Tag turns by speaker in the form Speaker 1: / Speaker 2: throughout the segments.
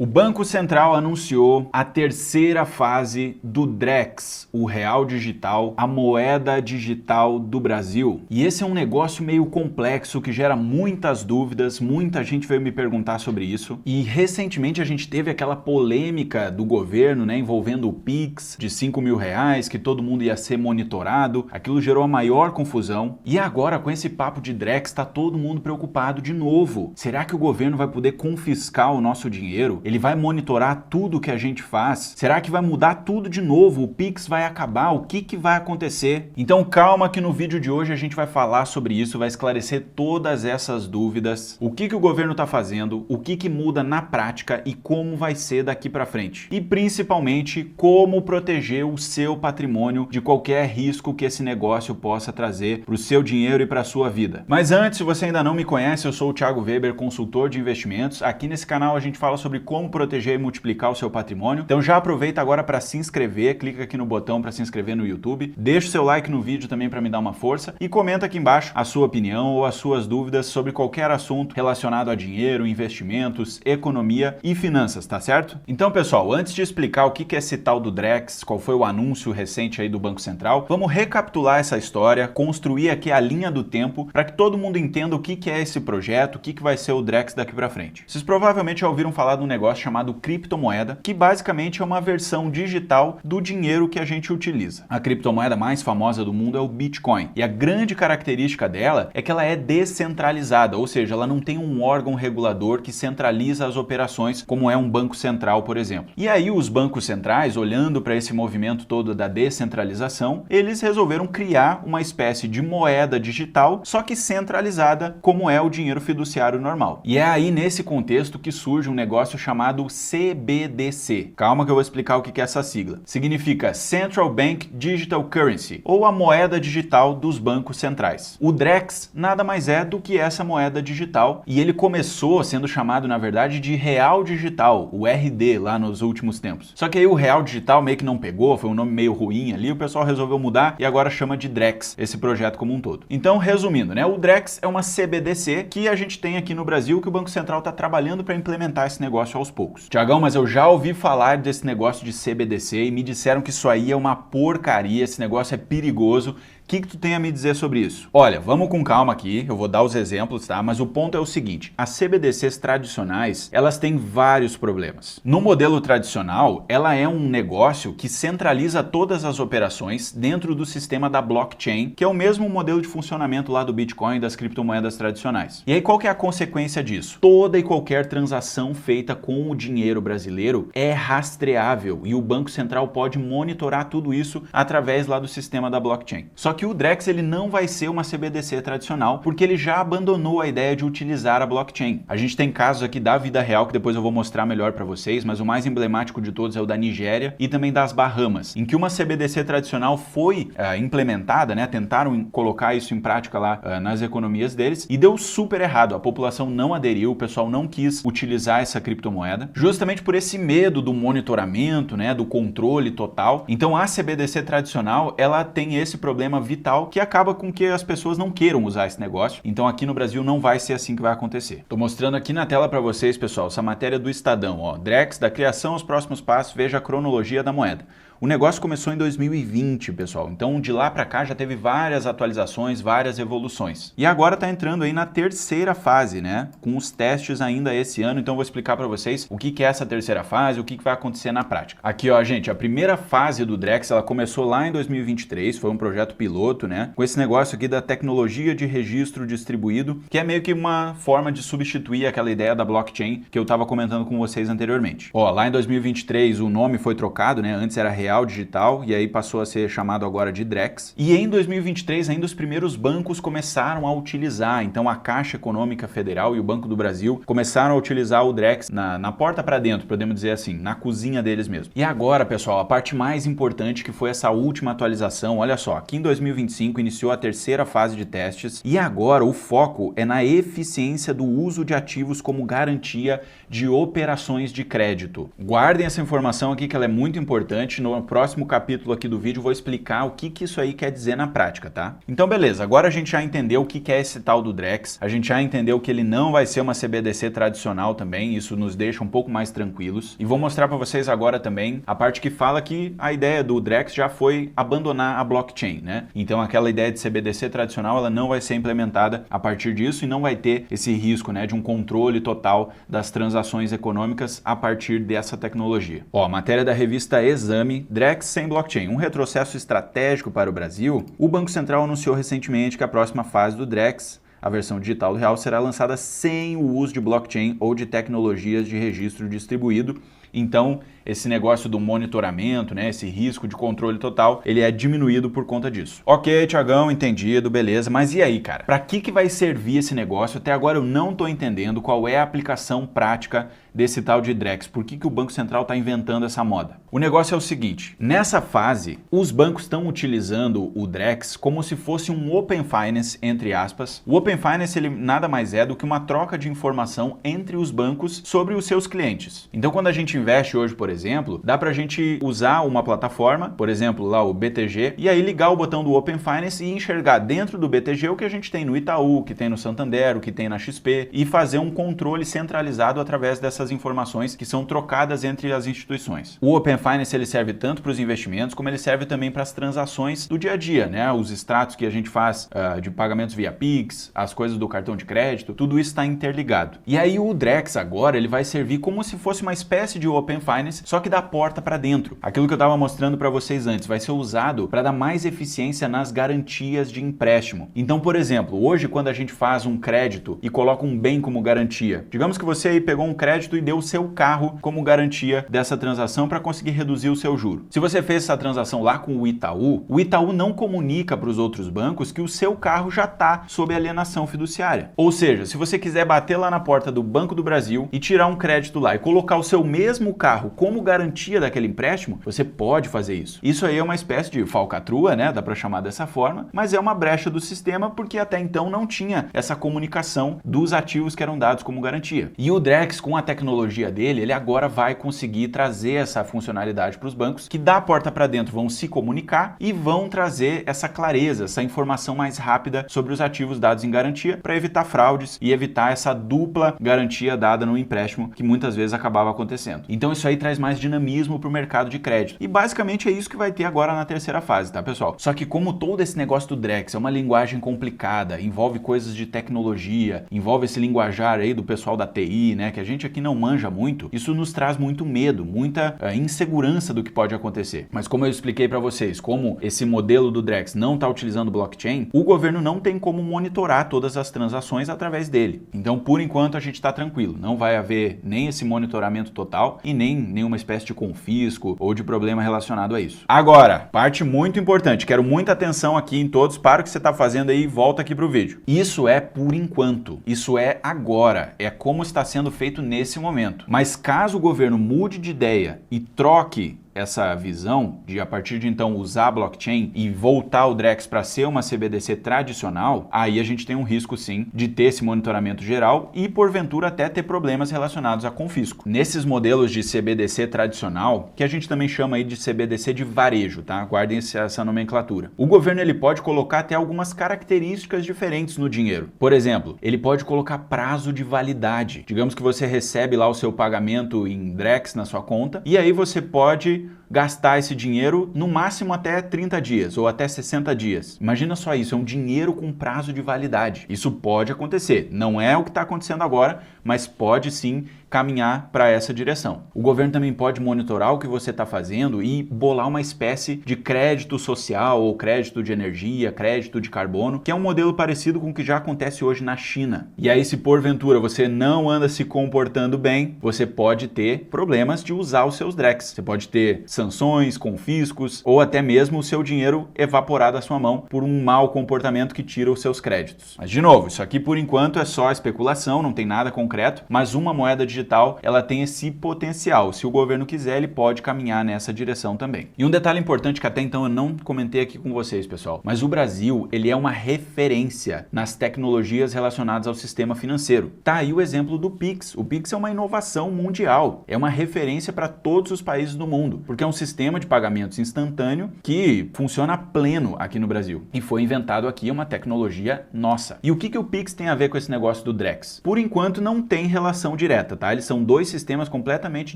Speaker 1: O Banco Central anunciou a terceira fase do Drex, o real digital, a moeda digital do Brasil. E esse é um negócio meio complexo que gera muitas dúvidas, muita gente veio me perguntar sobre isso. E recentemente a gente teve aquela polêmica do governo, né, envolvendo o Pix de R$ 5.000, que todo mundo ia ser monitorado. Aquilo gerou a maior confusão. E agora com esse papo de Drex está todo mundo preocupado de novo. Será que o governo vai poder confiscar o nosso dinheiro? Ele vai monitorar tudo que a gente faz? Será que vai mudar tudo de novo? O Pix vai acabar? O que vai acontecer? Então calma que no vídeo de hoje a gente vai falar sobre isso, vai esclarecer todas essas dúvidas, o que o governo está fazendo, o que muda na prática e como vai ser daqui para frente. E principalmente como proteger o seu patrimônio de qualquer risco que esse negócio possa trazer para o seu dinheiro e para a sua vida. Mas antes, se você ainda não me conhece, eu sou o Thiago Weber, consultor de investimentos. Aqui nesse canal a gente fala sobre como proteger e multiplicar o seu patrimônio. Então já aproveita agora para se inscrever, clica aqui no botão para se inscrever no YouTube, deixa o seu like no vídeo também para me dar uma força e comenta aqui embaixo a sua opinião ou as suas dúvidas sobre qualquer assunto relacionado a dinheiro, investimentos, economia e finanças, tá certo? Então pessoal, antes de explicar o que é esse tal do Drex, qual foi o anúncio recente aí do Banco Central, vamos recapitular essa história, construir aqui a linha do tempo para que todo mundo entenda o que é esse projeto, o que vai ser o Drex daqui para frente. Vocês provavelmente já ouviram falar de um negócio chamado criptomoeda, que basicamente é uma versão digital do dinheiro que a gente utiliza. A criptomoeda mais famosa do mundo é o Bitcoin, e a grande característica dela é que ela é descentralizada, ou seja, ela não tem um órgão regulador que centraliza as operações, como é um banco central, por exemplo. E aí os bancos centrais, olhando para esse movimento todo da descentralização, eles resolveram criar uma espécie de moeda digital, só que centralizada, como é o dinheiro fiduciário normal. E é aí nesse contexto que surge um negócio chamado CBDC. Calma que eu vou explicar o que é essa sigla. Significa Central Bank Digital Currency, ou a moeda digital dos bancos centrais. O Drex nada mais é do que essa moeda digital, e ele começou sendo chamado, na verdade, de Real Digital, o RD, lá nos últimos tempos. Só que aí o Real Digital meio que não pegou, foi um nome meio ruim ali, o pessoal resolveu mudar e agora chama de Drex, esse projeto como um todo. Então, resumindo, né, o Drex é uma CBDC que a gente tem aqui no Brasil, que o Banco Central está trabalhando para implementar esse negócio aos poucos. Tiagão, mas eu já ouvi falar desse negócio de CBDC e me disseram que isso aí é uma porcaria, esse negócio é perigoso. O que tu tem a me dizer sobre isso? Olha, vamos com calma aqui, eu vou dar os exemplos, tá? Mas o ponto é o seguinte, as CBDCs tradicionais, elas têm vários problemas. No modelo tradicional, ela é um negócio que centraliza todas as operações dentro do sistema da blockchain, que é o mesmo modelo de funcionamento lá do Bitcoin e das criptomoedas tradicionais. E aí qual que é a consequência disso? Toda e qualquer transação feita com o dinheiro brasileiro é rastreável e o Banco Central pode monitorar tudo isso através lá do sistema da blockchain. Só que o Drex ele não vai ser uma CBDC tradicional, porque ele já abandonou a ideia de utilizar a blockchain. A gente tem casos aqui da vida real que depois eu vou mostrar melhor para vocês, mas o mais emblemático de todos é o da Nigéria e também das Bahamas, em que uma CBDC tradicional foi implementada, né? Tentaram colocar isso em prática lá nas economias deles e deu super errado. A população não aderiu, o pessoal não quis utilizar essa criptomoeda, justamente por esse medo do monitoramento, né? Do controle total. Então a CBDC tradicional, ela tem esse problema vital que acaba com que as pessoas não queiram usar esse negócio. Então aqui no Brasil não vai ser assim que vai acontecer. Tô mostrando aqui na tela para vocês, pessoal, essa matéria do Estadão, ó, Drex, da criação aos próximos passos, veja a cronologia da moeda. O negócio começou em 2020, pessoal, então de lá para cá já teve várias atualizações, várias evoluções. E agora tá entrando aí na terceira fase, né, com os testes ainda esse ano, então vou explicar para vocês o que é essa terceira fase, o que vai acontecer na prática. Aqui, ó, gente, a primeira fase do Drex, ela começou lá em 2023, foi um projeto piloto, né, com esse negócio aqui da tecnologia de registro distribuído, que é meio que uma forma de substituir aquela ideia da blockchain que eu tava comentando com vocês anteriormente. Ó, lá em 2023 o nome foi trocado, né, antes era Real Digital e aí passou a ser chamado agora de Drex. E em 2023 ainda os primeiros bancos começaram a utilizar, então a Caixa Econômica Federal e o Banco do Brasil começaram a utilizar o Drex na porta para dentro, podemos dizer assim, na cozinha deles mesmo. E agora, pessoal, a parte mais importante que foi essa última atualização, olha só, aqui em 2025 iniciou a terceira fase de testes e agora o foco é na eficiência do uso de ativos como garantia de operações de crédito. Guardem essa informação aqui que ela é muito importante. No próximo capítulo aqui do vídeo eu vou explicar o que isso aí quer dizer na prática, tá? Então beleza, agora a gente já entendeu o que é esse tal do Drex, a gente já entendeu que ele não vai ser uma CBDC tradicional também, isso nos deixa um pouco mais tranquilos. E vou mostrar para vocês agora também a parte que fala que a ideia do Drex já foi abandonar a blockchain, né? Então aquela ideia de CBDC tradicional, ela não vai ser implementada a partir disso e não vai ter esse risco, né, de um controle total das transações econômicas a partir dessa tecnologia. Ó, matéria da revista Exame, Drex sem blockchain, um retrocesso estratégico para o Brasil. O Banco Central anunciou recentemente que a próxima fase do Drex, a versão digital do real, será lançada sem o uso de blockchain ou de tecnologias de registro distribuído. Então, esse negócio do monitoramento, né, esse risco de controle total, ele é diminuído por conta disso. Ok, Thiagão, entendido, beleza, mas e aí, cara? Para que vai servir esse negócio? Até agora eu não tô entendendo qual é a aplicação prática desse tal de Drex. Por que o Banco Central está inventando essa moda? O negócio é o seguinte, nessa fase, os bancos estão utilizando o Drex como se fosse um Open Finance, entre aspas. O Open Finance, ele nada mais é do que uma troca de informação entre os bancos sobre os seus clientes. Então, quando a gente investe hoje, por exemplo, dá pra gente usar uma plataforma, por exemplo, lá o BTG, e aí ligar o botão do Open Finance e enxergar dentro do BTG o que a gente tem no Itaú, o que tem no Santander, o que tem na XP, e fazer um controle centralizado através dessas informações que são trocadas entre as instituições. O Open Finance, ele serve tanto para os investimentos, como ele serve também para as transações do dia a dia, né? Os extratos que a gente faz de pagamentos via Pix, as coisas do cartão de crédito, tudo isso está interligado. E aí o Drex agora, ele vai servir como se fosse uma espécie de Open Finance, só que da porta para dentro. Aquilo que eu estava mostrando para vocês antes, vai ser usado para dar mais eficiência nas garantias de empréstimo. Então, por exemplo, hoje quando a gente faz um crédito e coloca um bem como garantia, digamos que você aí pegou um crédito e deu o seu carro como garantia dessa transação para conseguir reduzir o seu juro. Se você fez essa transação lá com o Itaú não comunica para os outros bancos que o seu carro já está sob alienação fiduciária. Ou seja, se você quiser bater lá na porta do Banco do Brasil e tirar um crédito lá e colocar o seu mesmo carro como garantia daquele empréstimo, você pode fazer isso. Isso aí é uma espécie de falcatrua, né? Dá para chamar dessa forma, mas é uma brecha do sistema porque até então não tinha essa comunicação dos ativos que eram dados como garantia. E o Drex, com a tecnologia dele, ele agora vai conseguir trazer essa funcionalidade para os bancos que da porta para dentro vão se comunicar e vão trazer essa clareza, essa informação mais rápida sobre os ativos dados em garantia para evitar fraudes e evitar essa dupla garantia dada no empréstimo que muitas vezes acabava acontecendo. Então isso aí traz mais dinamismo para o mercado de crédito. E basicamente é isso que vai ter agora na terceira fase, tá, pessoal? Só que como todo esse negócio do Drex é uma linguagem complicada, envolve coisas de tecnologia, envolve esse linguajar aí do pessoal da TI, né, que a gente aqui não manja muito, isso nos traz muito medo, muita insegurança do que pode acontecer. Mas como eu expliquei para vocês, como esse modelo do Drex não está utilizando blockchain, o governo não tem como monitorar todas as transações através dele. Então, por enquanto, a gente está tranquilo. Não vai haver nem esse monitoramento total e nem nenhuma espécie de confisco ou de problema relacionado a isso. Agora, parte muito importante, quero muita atenção aqui em todos, para o que você está fazendo aí e volta aqui para o vídeo. Isso é por enquanto, isso é agora, é como está sendo feito nesse momento. Mas caso o governo mude de ideia e troque essa visão de a partir de então usar blockchain e voltar o Drex para ser uma CBDC tradicional, aí a gente tem um risco sim de ter esse monitoramento geral e porventura até ter problemas relacionados a confisco. Nesses modelos de CBDC tradicional, que a gente também chama aí de CBDC de varejo, tá? Guardem essa nomenclatura. O governo ele pode colocar até algumas características diferentes no dinheiro. Por exemplo, ele pode colocar prazo de validade. Digamos que você recebe lá o seu pagamento em Drex na sua conta e aí você pode gastar esse dinheiro no máximo até 30 dias ou até 60 dias. Imagina só isso, é um dinheiro com prazo de validade. Isso pode acontecer. Não é o que está acontecendo agora, mas pode sim caminhar para essa direção. O governo também pode monitorar o que você está fazendo e bolar uma espécie de crédito social ou crédito de energia, crédito de carbono, que é um modelo parecido com o que já acontece hoje na China. E aí, se porventura você não anda se comportando bem, você pode ter problemas de usar os seus Drex. Você pode ter sanções, confiscos ou até mesmo o seu dinheiro evaporar da sua mão por um mau comportamento que tira os seus créditos. Mas de novo, isso aqui por enquanto é só especulação, não tem nada concreto, mas uma moeda digital, ela tem esse potencial. Se o governo quiser, ele pode caminhar nessa direção também. E um detalhe importante que até então eu não comentei aqui com vocês, pessoal, mas o Brasil, ele é uma referência nas tecnologias relacionadas ao sistema financeiro. Tá aí o exemplo do Pix. O Pix é uma inovação mundial, é uma referência para todos os países do mundo, porque é um sistema de pagamentos instantâneo que funciona a pleno aqui no Brasil. E foi inventado aqui, é uma tecnologia nossa. E o que o Pix tem a ver com esse negócio do Drex? Por enquanto não tem relação direta, tá? Eles são dois sistemas completamente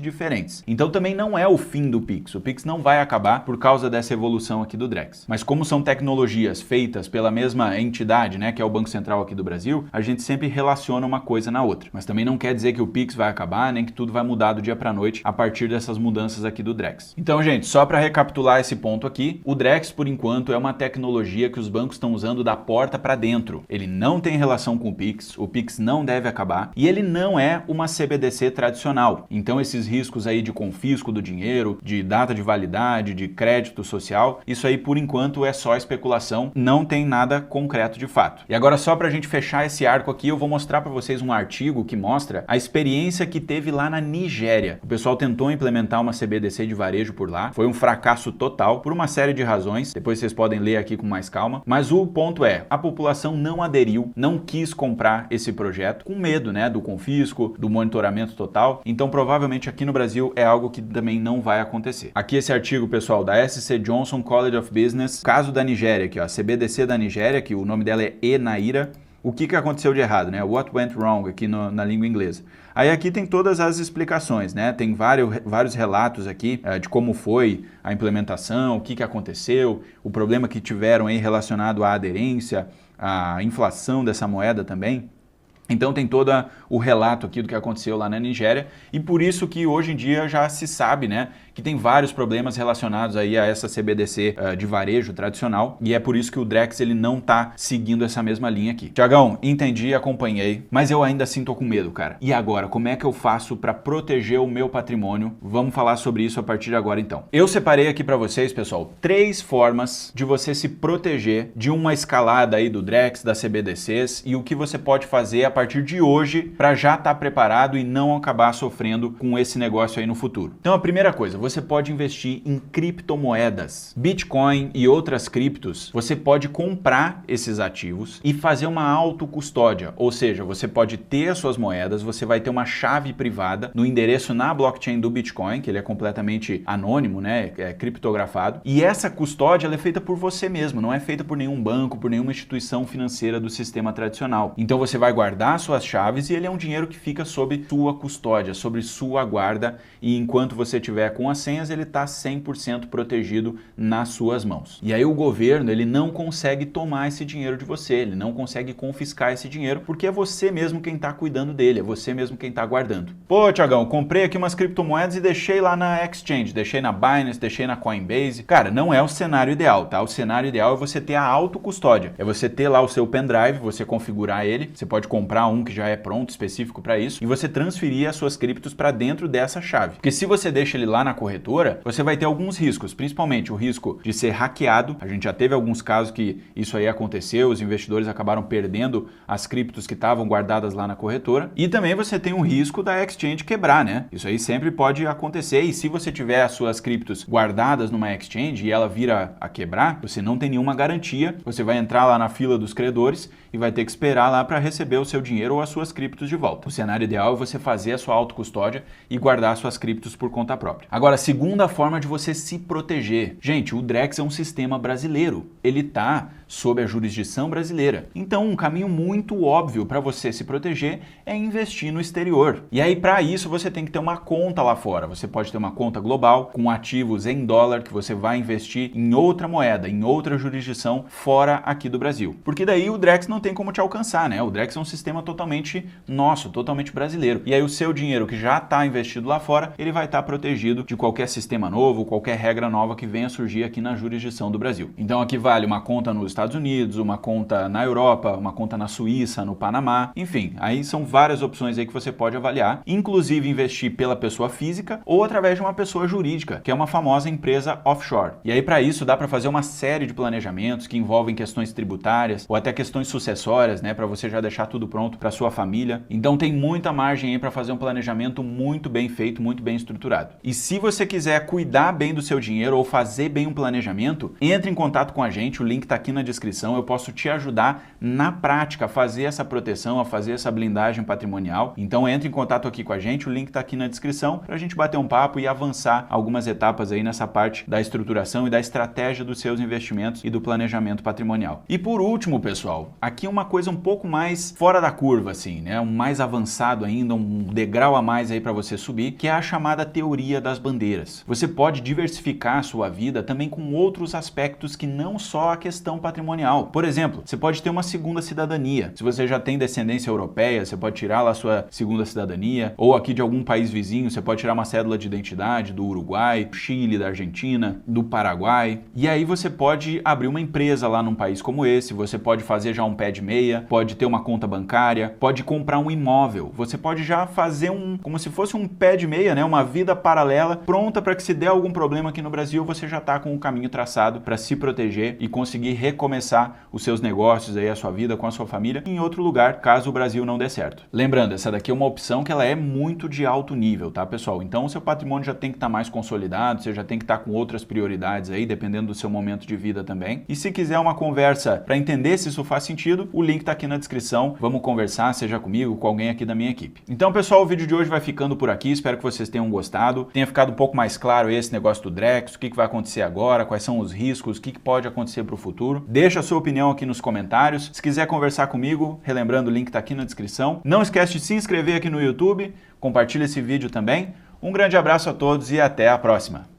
Speaker 1: diferentes. Então também não é o fim do Pix. O Pix não vai acabar por causa dessa evolução aqui do Drex. Mas como são tecnologias feitas pela mesma entidade, né, que é o Banco Central aqui do Brasil, a gente sempre relaciona uma coisa na outra. Mas também não quer dizer que o Pix vai acabar, nem que tudo vai mudar do dia para noite a partir dessas mudanças aqui do Drex. Então, gente, só para recapitular esse ponto aqui, o Drex, por enquanto, é uma tecnologia que os bancos estão usando da porta para dentro. Ele não tem relação com o Pix não deve acabar e ele não é uma CBDC tradicional. Então, esses riscos aí de confisco do dinheiro, de data de validade, de crédito social, isso aí, por enquanto, é só especulação, não tem nada concreto de fato. E agora, só para a gente fechar esse arco aqui, eu vou mostrar para vocês um artigo que mostra a experiência que teve lá na Nigéria. O pessoal tentou implementar uma CBDC de varejo por lá, foi um fracasso total, por uma série de razões, depois vocês podem ler aqui com mais calma, mas o ponto é, a população não aderiu, não quis comprar esse projeto, com medo, né, do confisco, do monitoramento total, então provavelmente aqui no Brasil é algo que também não vai acontecer. Aqui esse artigo, pessoal, da SC Johnson College of Business, caso da Nigéria aqui, ó, a CBDC da Nigéria, que o nome dela é eNaira. O que aconteceu de errado, né? What went wrong aqui na língua inglesa. Aí aqui tem todas as explicações, né? Tem vários relatos aqui de como foi a implementação, o que aconteceu, o problema que tiveram aí relacionado à aderência, à inflação dessa moeda também. Então tem todo o relato aqui do que aconteceu lá na Nigéria e por isso que hoje em dia já se sabe, né, que tem vários problemas relacionados aí a essa CBDC de varejo tradicional e é por isso que o Drex ele não tá seguindo essa mesma linha aqui. Tiagão, entendi, acompanhei, mas eu ainda assim tô com medo, cara. E agora, como é que eu faço para proteger o meu patrimônio? Vamos falar sobre isso a partir de agora então. Eu separei aqui para vocês, pessoal, 3 formas de você se proteger de uma escalada aí do Drex, das CBDCs e o que você pode fazer a partir de hoje para já estar preparado e não acabar sofrendo com esse negócio aí no futuro. Então a primeira coisa, você pode investir em criptomoedas. Bitcoin e outras criptos, você pode comprar esses ativos e fazer uma autocustódia, ou seja, você pode ter as suas moedas, você vai ter uma chave privada no endereço na blockchain do Bitcoin, que ele é completamente anônimo, né, é criptografado, e essa custódia ela é feita por você mesmo, não é feita por nenhum banco, por nenhuma instituição financeira do sistema tradicional. Então você vai guardar suas chaves e ele é um dinheiro que fica sob sua custódia, sobre sua guarda, e enquanto você tiver com as senhas, ele está 100% protegido nas suas mãos. E aí o governo, ele não consegue tomar esse dinheiro de você, ele não consegue confiscar esse dinheiro, porque é você mesmo quem está cuidando dele, é você mesmo quem está guardando. Pô, Tiagão, comprei aqui umas criptomoedas e deixei lá na Exchange, deixei na Binance, deixei na Coinbase. Cara, não é o cenário ideal, tá? O cenário ideal é você ter a autocustódia, é você ter lá o seu pendrive, você configurar ele, você pode comprar um que já é pronto, específico para isso, e você transferir as suas criptos para dentro dessa chave. Porque se você deixa ele lá na corretora, você vai ter alguns riscos, principalmente o risco de ser hackeado. A gente já teve alguns casos que isso aí aconteceu, os investidores acabaram perdendo as criptos que estavam guardadas lá na corretora. E também você tem um risco da exchange quebrar, né? Isso aí sempre pode acontecer e se você tiver as suas criptos guardadas numa exchange e ela vira a quebrar, você não tem nenhuma garantia, você vai entrar lá na fila dos credores e vai ter que esperar lá para receber o seu dinheiro ou as suas criptos de volta. O cenário ideal é você fazer a sua autocustódia e guardar suas criptos por conta própria. Agora, a segunda forma de você se proteger. Gente, o Drex é um sistema brasileiro. Ele está sob a jurisdição brasileira. Então, um caminho muito óbvio para você se proteger é investir no exterior. E aí, para isso, você tem que ter uma conta lá fora. Você pode ter uma conta global com ativos em dólar que você vai investir em outra moeda, em outra jurisdição fora aqui do Brasil. Porque daí o Drex não tem como te alcançar, né? O Drex é um sistema sistema totalmente nosso, totalmente brasileiro. E aí o seu dinheiro que já está investido lá fora, ele vai estar protegido de qualquer sistema novo, qualquer regra nova que venha surgir aqui na jurisdição do Brasil. Então aqui vale uma conta nos Estados Unidos, uma conta na Europa, uma conta na Suíça, no Panamá, enfim, aí são várias opções aí que você pode avaliar, inclusive investir pela pessoa física ou através de uma pessoa jurídica, que é uma famosa empresa offshore. E aí para isso dá para fazer uma série de planejamentos que envolvem questões tributárias ou até questões sucessórias, né, para você já deixar tudo pronto para sua família. Então tem muita margem aí para fazer um planejamento muito bem feito, muito bem estruturado. E se você quiser cuidar bem do seu dinheiro ou fazer bem um planejamento, entre em contato com a gente, o link está aqui na descrição, eu posso te ajudar na prática a fazer essa proteção, a fazer essa blindagem patrimonial. Então entre em contato aqui com a gente, o link está aqui na descrição para a gente bater um papo e avançar algumas etapas aí nessa parte da estruturação e da estratégia dos seus investimentos e do planejamento patrimonial. E por último, pessoal, aqui uma coisa um pouco mais fora da curva, assim, né? Um mais avançado ainda, um degrau a mais aí para você subir, que é a chamada teoria das bandeiras. Você pode diversificar a sua vida também com outros aspectos que não só a questão patrimonial. Por exemplo, você pode ter uma segunda cidadania. Se você já tem descendência europeia, você pode tirar lá a sua segunda cidadania, ou aqui de algum país vizinho, você pode tirar uma cédula de identidade do Uruguai, do Chile, da Argentina, do Paraguai. E aí você pode abrir uma empresa lá num país como esse, você pode fazer já um pé de meia, pode ter uma conta bancária, pode comprar um imóvel. Você pode já fazer como se fosse um pé de meia, né? Uma vida paralela, pronta para que se der algum problema aqui no Brasil, você já está com o caminho traçado para se proteger e conseguir recomeçar os seus negócios aí, a sua vida com a sua família em outro lugar, caso o Brasil não dê certo. Lembrando, essa daqui é uma opção que ela é muito de alto nível, tá, pessoal? Então o seu patrimônio já tem que estar mais consolidado, você já tem que estar com outras prioridades aí, dependendo do seu momento de vida também. E se quiser uma conversa para entender se isso faz sentido, o link está aqui na descrição. Vamos conversar, seja comigo, com alguém aqui da minha equipe. Então, pessoal, o vídeo de hoje vai ficando por aqui. Espero que vocês tenham gostado. Tenha ficado um pouco mais claro esse negócio do Drex, o que vai acontecer agora, quais são os riscos, o que pode acontecer para o futuro. Deixa a sua opinião aqui nos comentários. Se quiser conversar comigo, relembrando, o link está aqui na descrição. Não esquece de se inscrever aqui no YouTube, compartilha esse vídeo também. Um grande abraço a todos e até a próxima!